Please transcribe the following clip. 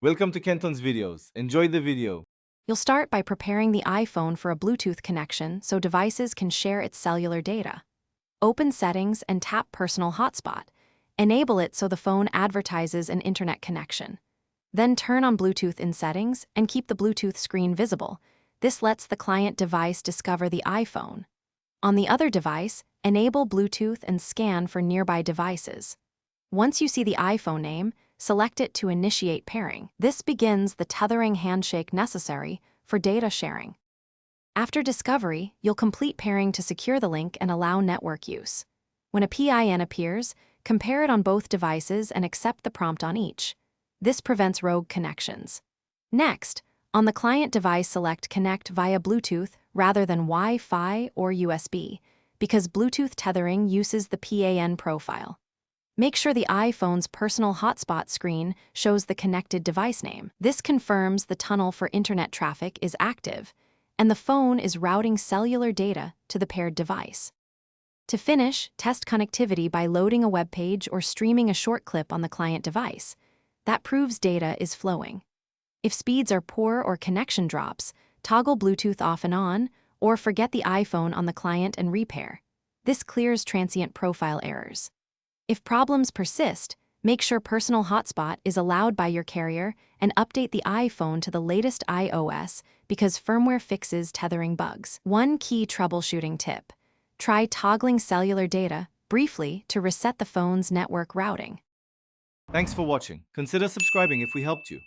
Welcome to Kenton's videos. Enjoy the video. You'll start by preparing the iPhone for a Bluetooth connection so devices can share its cellular data. Open Settings and tap Personal Hotspot. Enable it so the phone advertises an internet connection. Then turn on Bluetooth in Settings and keep the Bluetooth screen visible. This lets the client device discover the iPhone. On the other device, enable Bluetooth and scan for nearby devices. Once you see the iPhone name, select it to initiate pairing. This begins the tethering handshake necessary for data sharing. After discovery, you'll complete pairing to secure the link and allow network use. When a PIN appears, compare it on both devices and accept the prompt on each. This prevents rogue connections. Next, on the client device, select Connect via Bluetooth rather than Wi-Fi or USB, because Bluetooth tethering uses the PAN profile. Make sure the iPhone's personal hotspot screen shows the connected device name. This confirms the tunnel for internet traffic is active, and the phone is routing cellular data to the paired device. To finish, test connectivity by loading a web page or streaming a short clip on the client device. That proves data is flowing. If speeds are poor or connection drops, toggle Bluetooth off and on, or forget the iPhone on the client and repair. This clears transient profile errors. If problems persist, make sure Personal Hotspot is allowed by your carrier and update the iPhone to the latest iOS because firmware fixes tethering bugs. One key troubleshooting tip: try toggling cellular data briefly to reset the phone's network routing. Thanks for watching. Consider subscribing if we helped you.